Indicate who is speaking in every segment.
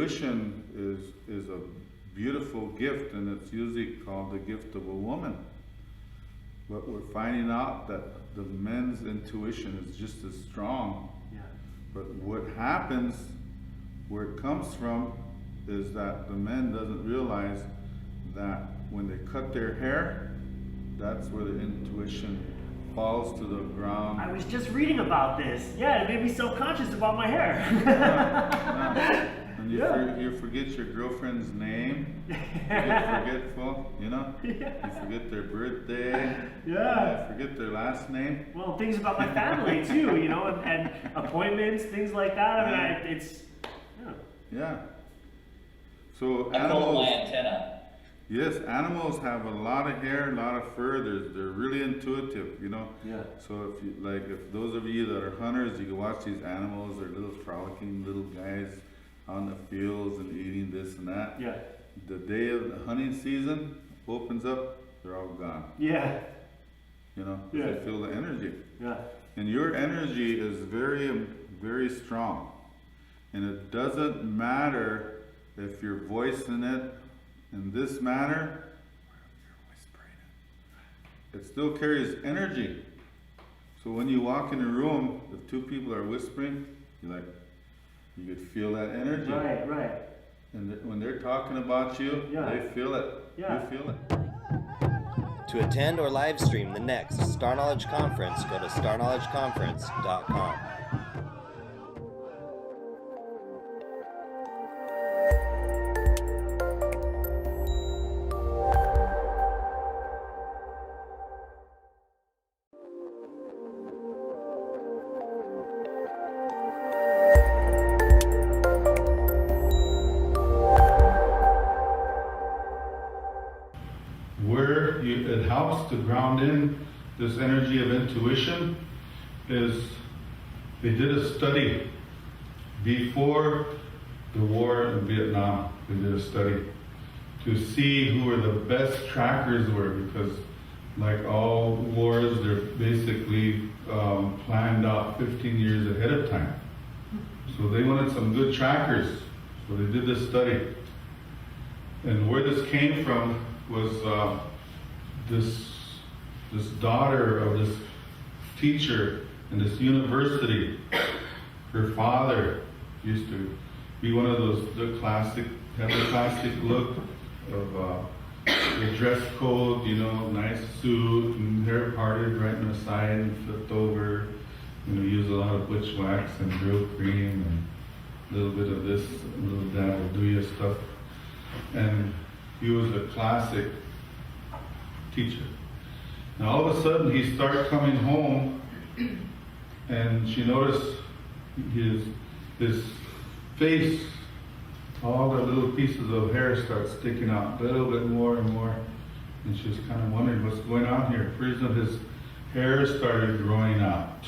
Speaker 1: intuition is a beautiful gift, and it's usually called the gift of a woman. But we're finding out that the men's intuition is just as strong.
Speaker 2: Yeah.
Speaker 1: But what happens, where it comes from, is that the men doesn't realize that when they cut their hair, that's where the intuition falls to the ground.
Speaker 2: I was just reading about this. Yeah, it made me self-conscious about my hair.
Speaker 1: And you forget your girlfriend's name. You get forgetful, you know?
Speaker 2: Yeah.
Speaker 1: You forget their birthday.
Speaker 2: Yeah.
Speaker 1: You forget their last name.
Speaker 2: Well, things about my family too, you know, and appointments, things like that. I mean, it's, yeah.
Speaker 1: Yeah. So
Speaker 3: I pulled my
Speaker 1: animals,
Speaker 3: antenna.
Speaker 1: yes, animals have a lot of hair, a lot of fur. They're really intuitive, you know?
Speaker 2: Yeah.
Speaker 1: So if those of you that are hunters, you can watch these animals. They're little frolicking little guys on the fields and eating this and that.
Speaker 2: Yeah.
Speaker 1: The day of the hunting season opens up, they're all gone.
Speaker 2: Yeah.
Speaker 1: You know,
Speaker 2: Yeah.
Speaker 1: they feel the energy.
Speaker 2: Yeah.
Speaker 1: And your energy is very, very strong. And it doesn't matter if you're voicing it in this manner, or if you're whispering it. It still carries energy. So when you walk in a room, if two people are whispering, you could feel that energy.
Speaker 2: Right, right.
Speaker 1: And when they're talking about you,
Speaker 2: Yeah.
Speaker 1: they feel it.
Speaker 2: Yeah.
Speaker 1: You feel it.
Speaker 4: To attend or live stream the next Star Knowledge Conference, go to starknowledgeconference.com.
Speaker 1: It helps to ground in this energy of intuition is they did a study before the war in Vietnam. They did a study to see who were the best trackers were, because like all wars, they're basically planned out 15 years ahead of time. So they wanted some good trackers. So they did this study. And where this came from was this daughter of this teacher in this university. Her father used to be one of those, the classic look of the dress code, you know, nice suit and hair parted right on the side and flipped over. You know, use a lot of butch wax and grill cream and a little bit of this, a little dab of Duya stuff. And he was a classic teacher. Now all of a sudden he started coming home, and she noticed his face, all the little pieces of hair start sticking out a little bit more and more. And she was kind of wondering what's going on here. Pretty soon his hair started growing out.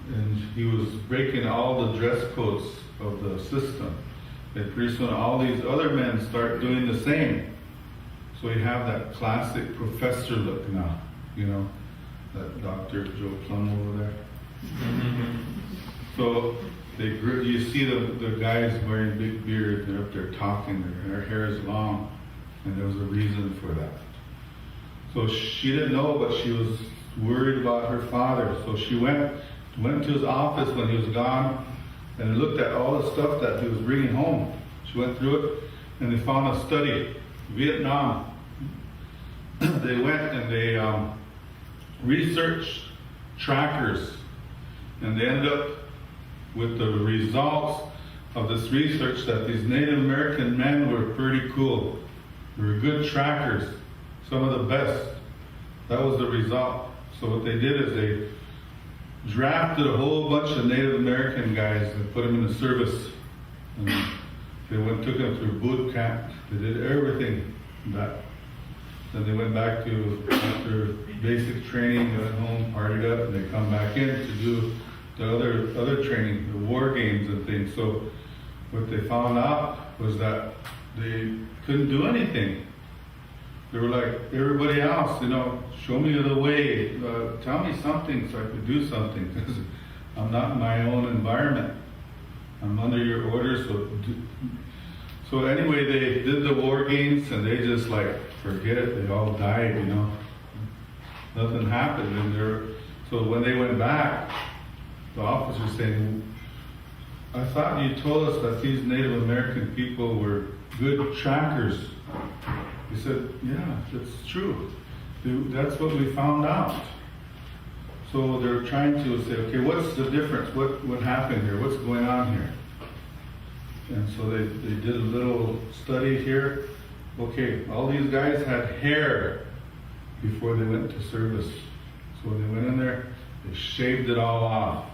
Speaker 1: And he was breaking all the dress codes of the system. And pretty soon all these other men start doing the same. So you have that classic professor look now, you know, that Dr. Joe Plum over there. So you see the guys wearing big beards, they're up there talking, their hair is long, and there was a reason for that. So she didn't know, but she was worried about her father. So she went to his office when he was gone, and looked at all the stuff that he was bringing home. She went through it, and they found a study, Vietnam. They went and they researched trackers, and they ended up with the results of this research that these Native American men were pretty cool. They were good trackers, some of the best. That was the result. So what they did is they drafted a whole bunch of Native American guys and put them in the service. And they took them through boot camp. They did everything that. Then they went back to after basic training, they went home, partied up, and they come back in to do the other training, the war games and things. So what they found out was that they couldn't do anything. They were like everybody else, you know, show me the way, tell me something so I could do something, because I'm not in my own environment. I'm under your orders. So anyway, they did the war games, and they just like, forget it, they all died, you know. Nothing happened. And so when they went back, the officer saying, I thought you told us that these Native American people were good trackers. He said, yeah, that's true. That's what we found out. So they're trying to say, okay, what's the difference? What happened here? What's going on here? And so they did a little study here. Okay, all these guys had hair before they went to service. So when they went in there, they shaved it all off.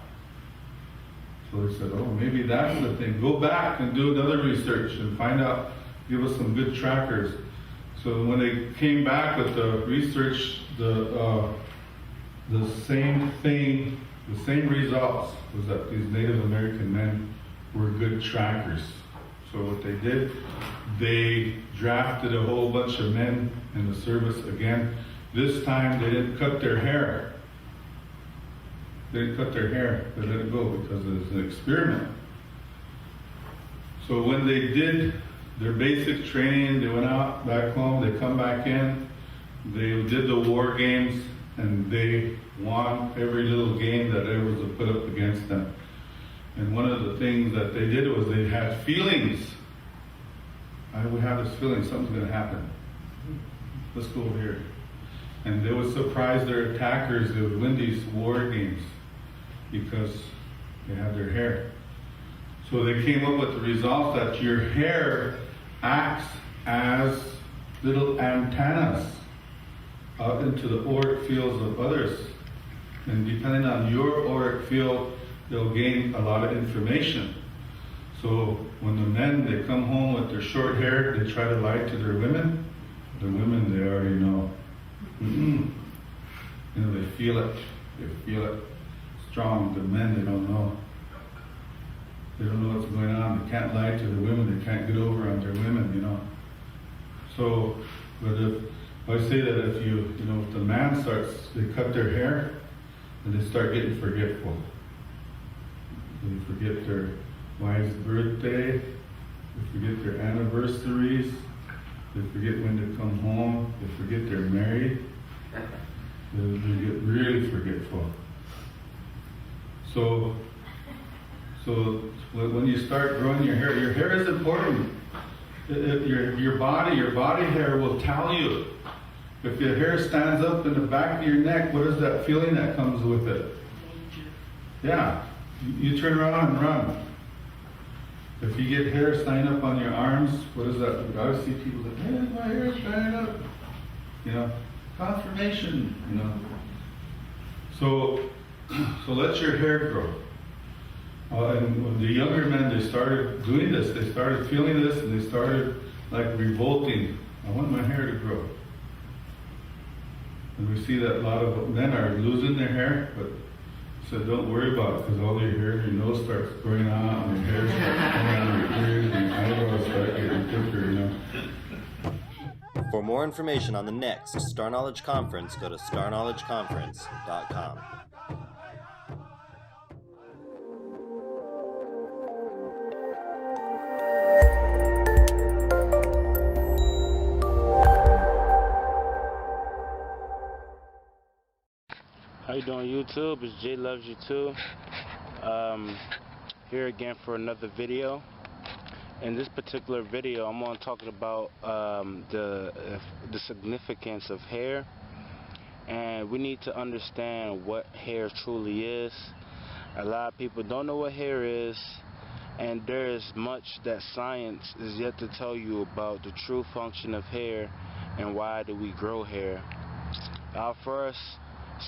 Speaker 1: So they said, oh, maybe that's the thing. Go back and do another research and find out, give us some good trackers. So when they came back with the research, the same thing, the same results was that these Native American men were good trackers. So what they did, they drafted a whole bunch of men in the service again. This time they didn't cut their hair. They didn't cut their hair. They let it go because it was an experiment. So when they did their basic training, they went out back home, they come back in, they did the war games, and they won every little game that ever was put up against them. And one of the things that they did was they had feelings. I would have this feeling something's going to happen. Let's go over here. And they would surprise their attackers. They would win these war games because they had their hair. So they came up with the result that your hair acts as little antennas out into the auric fields of others. And depending on your auric field, they'll gain a lot of information. So when the men, they come home with their short hair, they try to lie to their women. The women, they already know. You know, they feel it. They feel it strong. The men, they don't know. They don't know what's going on. They can't lie to the women. They can't get over on their women, you know. So, but if I say that if if the man starts, they cut their hair, and they start getting forgetful. They forget their wife's birthday. They forget their anniversaries. They forget when to come home. They forget they're married. They get really forgetful. So when you start growing your hair is important. Your body hair will tell you. If your hair stands up in the back of your neck, what is that feeling that comes with it? Yeah, you turn around and run. If you get hair standing up on your arms, what is that? I see people like, hey, my hair is standing up. You know, confirmation, you know. So let your hair grow. And when the younger men, they started doing this, they started feeling this, and they started like revolting. I want my hair to grow. And we see that a lot of men are losing their hair, but so don't worry about it, because all your hair in your nose starts growing out, and your hair starts coming out of your ears, and your eyebrows start getting thicker, you know.
Speaker 4: For more information on the next Star Knowledge Conference, go to starknowledgeconference.com.
Speaker 3: How you doing, YouTube? It's Jay Loves You Too. Here again for another video. In this particular video, I'm going to talk about the significance of hair, and we need to understand what hair truly is. A lot of people don't know what hair is, and there is much that science is yet to tell you about the true function of hair and why do we grow hair. I'll first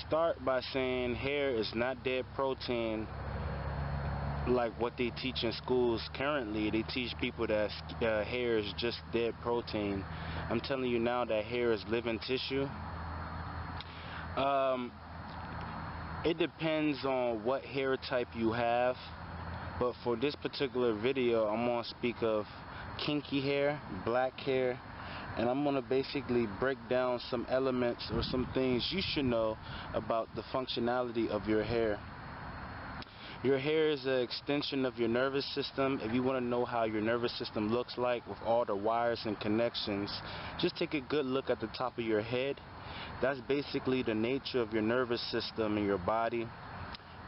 Speaker 3: start by saying hair is not dead protein like what they teach in schools currently. They teach people that hair is just dead protein. I'm telling you now that hair is living tissue. It depends on what hair type you have, but for this particular video I'm going to speak of kinky hair, black hair, and I'm going to basically break down some elements or some things you should know about the functionality of your hair. Your hair is an extension of your nervous system. If you want to know how your nervous system looks like with all the wires and connections, just take a good look at the top of your head. That's basically the nature of your nervous system in your body.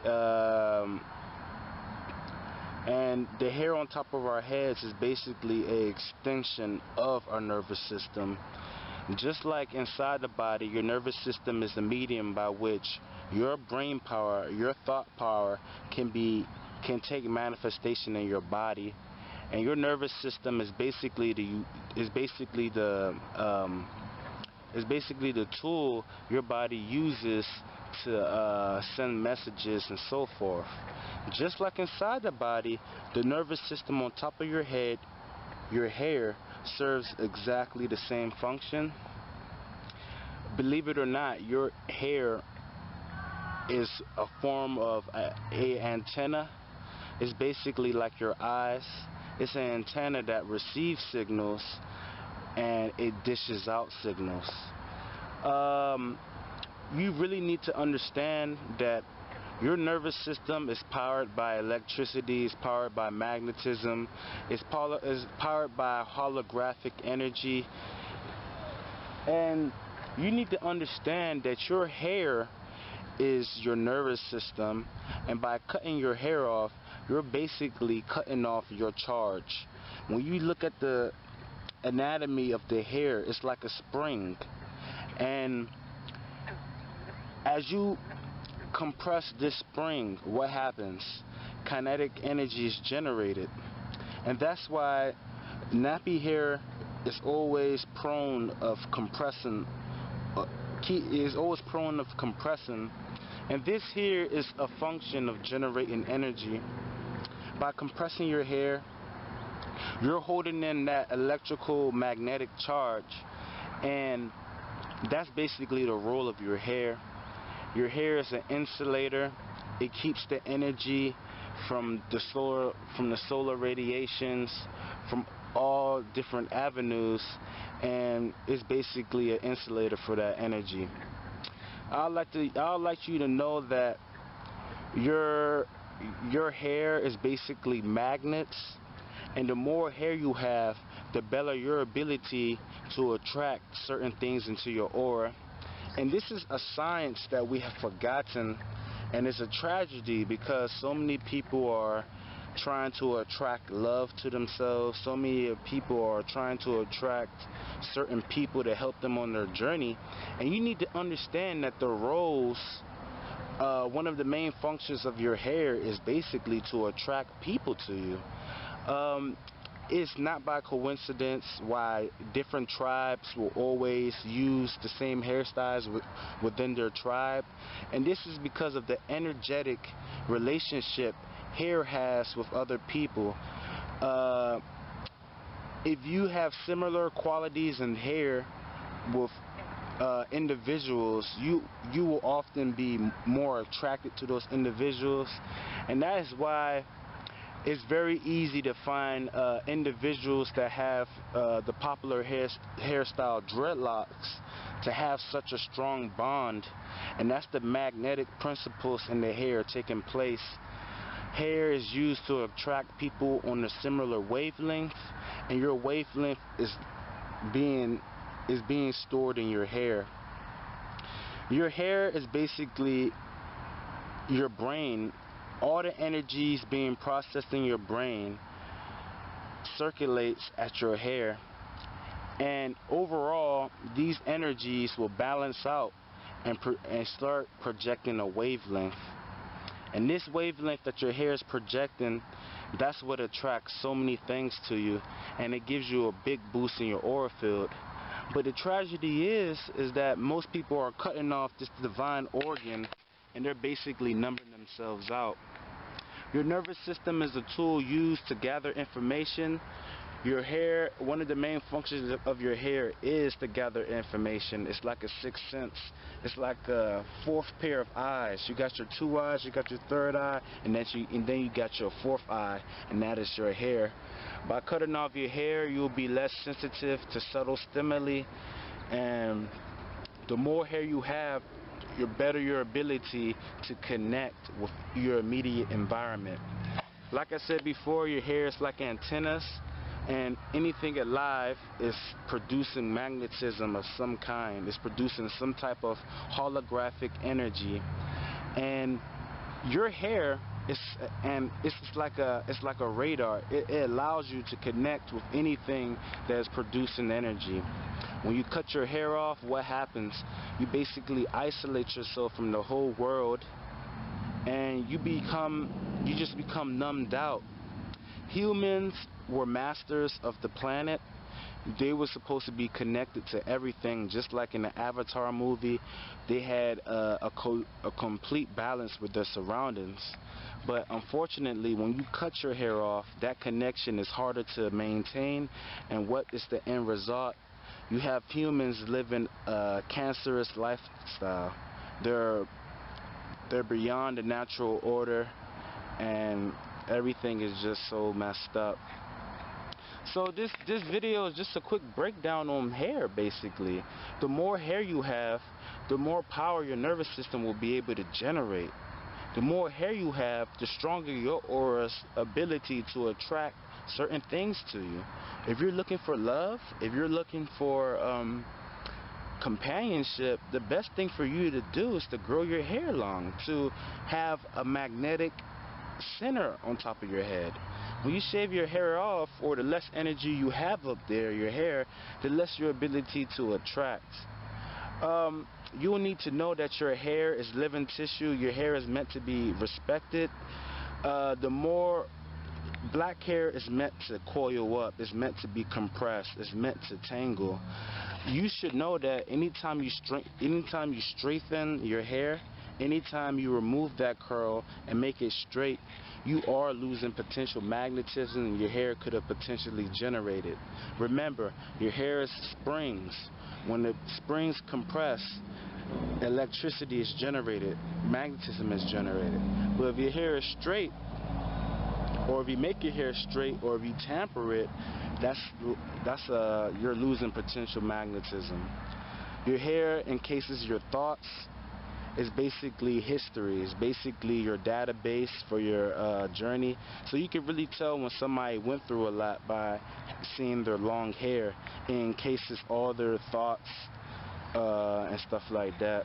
Speaker 3: And the hair on top of our heads is basically an extension of our nervous system. Just like inside the body, your nervous system is the medium by which your brain power, your thought power can take manifestation in your body, and your nervous system is basically the tool your body uses to send messages and so forth. Just like inside the body, the nervous system on top of your head, your hair, serves exactly the same function. Believe it or not, your hair is a form of a antenna. It's basically like your eyes. It's an antenna that receives signals and it dishes out signals. You really need to understand that your nervous system is powered by electricity, is powered by magnetism, is powered by holographic energy. And you need to understand that your hair is your nervous system, and by cutting your hair off, you're basically cutting off your charge. When you look at the anatomy of the hair, it's like a spring, and as you compress this spring, what happens? Kinetic energy is generated, and that's why nappy hair is always prone of compressing. And this here is a function of generating energy. By compressing your hair, you're holding in that electrical magnetic charge, and that's basically the role of your hair. Your hair is an insulator. It keeps the energy from the solar radiations, from all different avenues, and it's basically an insulator for that energy. I'd like you to know that your hair is basically magnets, and the more hair you have, the better your ability to attract certain things into your aura. And this is a science that we have forgotten, and it's a tragedy because so many people are trying to attract love to themselves. So many people are trying to attract certain people to help them on their journey. And you need to understand that the roles, one of the main functions of your hair is basically to attract people to you. It's not by coincidence why different tribes will always use the same hairstyles within their tribe. And this is because of the energetic relationship hair has with other people. If you have similar qualities in hair with individuals, you will often be more attracted to those individuals, and that is why it's very easy to find individuals that have the popular hairstyle dreadlocks to have such a strong bond, and that's the magnetic principles in the hair taking place. Hair is used to attract people on a similar wavelength, and your wavelength is being stored in your hair. Your hair is basically your brain. All the energies being processed in your brain circulates at your hair, and overall these energies will balance out and start projecting a wavelength. And this wavelength that your hair is projecting, that's what attracts so many things to you, and it gives you a big boost in your aura field. But the tragedy is that most people are cutting off this divine organ, and they're basically numbing themselves out. Your nervous system is a tool used to gather information. Your hair, one of the main functions of your hair is to gather information. It's like a sixth sense. It's like a fourth pair of eyes. You got your two eyes, you got your third eye, and then you got your fourth eye, and that is your hair. By cutting off your hair, you'll be less sensitive to subtle stimuli, and the more hair you have, better your ability to connect with your immediate environment. Like I said before, your hair is like antennas, and anything alive is producing magnetism of some kind. It's producing some type of holographic energy, and your hair it's like a radar. It allows you to connect with anything that is producing energy. When you cut your hair off, what happens? You basically isolate yourself from the whole world, and you just become numbed out. Humans were masters of the planet. They were supposed to be connected to everything, just like in the Avatar movie. They had a complete balance with their surroundings. But unfortunately, when you cut your hair off, that connection is harder to maintain. And what is the end result? You have humans living a cancerous lifestyle. They're beyond the natural order, and everything is just so messed up. So this video is just a quick breakdown on hair, basically. The more hair you have, the more power your nervous system will be able to generate. The more hair you have, the stronger your aura's ability to attract certain things to you. If you're looking for love, if you're looking for companionship, the best thing for you to do is to grow your hair long, to have a magnetic center on top of your head. When you shave your hair off, or the less energy you have up there, your hair, the less your ability to attract. You will need to know that your hair is living tissue. Your hair is meant to be respected. The more black hair is meant to coil up, it's meant to be compressed, it's meant to tangle. You should know that anytime you straighten your hair, anytime you remove that curl and make it straight, you are losing potential magnetism your hair could have potentially generated. Remember, your hair is springs. When the springs compress, electricity is generated, magnetism is generated. But if your hair is straight, or if you make your hair straight, or if you tamper it, you're losing potential magnetism. Your hair encases your thoughts. It's basically history. It's basically your database for your journey. So you can really tell when somebody went through a lot by seeing their long hair. It encases all their thoughts and stuff like that.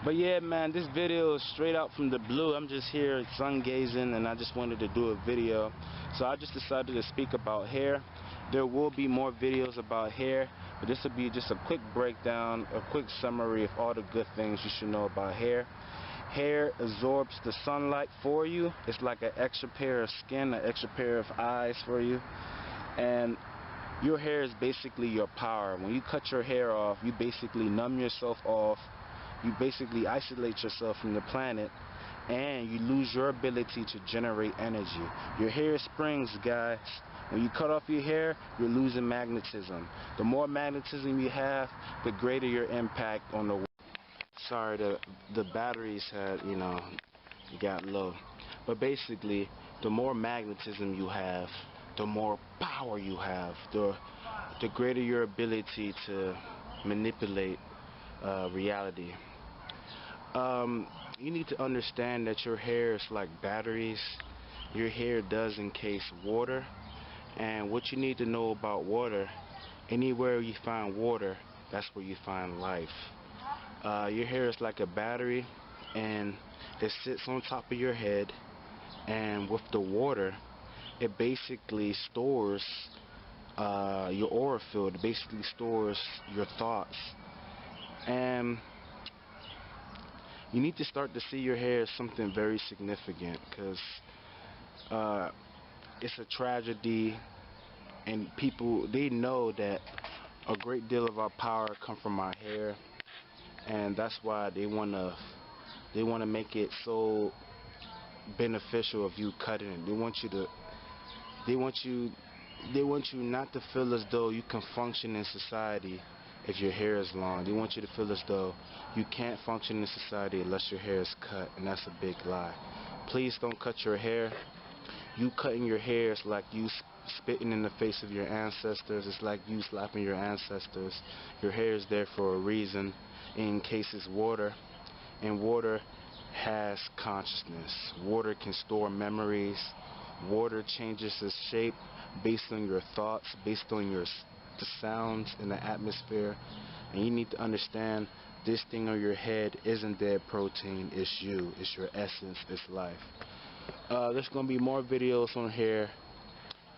Speaker 3: But yeah, man, this video is straight out from the blue. I'm just here sun gazing, and I just wanted to do a video. So I just decided to speak about hair. There will be more videos about hair, but this will be just a quick breakdown, a quick summary of all the good things you should know about hair. Hair absorbs the sunlight for you. It's like an extra pair of skin, an extra pair of eyes for you. And your hair is basically your power. When you cut your hair off, you basically numb yourself off. You basically isolate yourself from the planet, and you lose your ability to generate energy. Your hair springs, guys. When you cut off your hair, you're losing magnetism. The more magnetism you have, the greater your impact on the world. Sorry, the batteries had, got low. But basically, the more magnetism you have, the more power you have, the greater your ability to manipulate reality. You need to understand that your hair is like batteries. Your hair does encase water, and what you need to know about water, anywhere you find water, that's where you find life. Your hair is like a battery, and it sits on top of your head, and with the water, it basically stores your aura field. It basically stores your thoughts. And you need to start to see your hair as something very significant, because it's a tragedy, and people, they know that a great deal of our power comes from our hair, and that's why they want to make it so beneficial of you cutting it. They want you not to feel as though you can function in society if your hair is long. They want you to feel as though you can't function in society unless your hair is cut, and that's a big lie. Please don't cut your hair. You cutting your hair is like you spitting in the face of your ancestors. It's like you slapping your ancestors. Your hair is there for a reason. In case it's water, and water has consciousness. Water can store memories. Water changes its shape based on your thoughts, based on the sounds in the atmosphere. And you need to understand this thing on your head isn't dead protein, it's you, it's your essence, it's life. There's going to be more videos on here.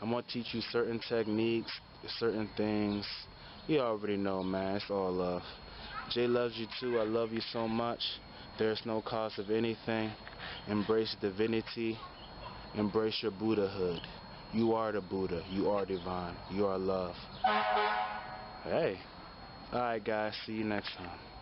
Speaker 3: I'm going to teach you certain techniques, certain things. You already know, man, it's all love. Jay loves you too, I love you so much. There's no cause of anything. Embrace divinity, embrace your Buddhahood. You are the Buddha, you are divine, you are love. Hey. Alright guys, see you next time.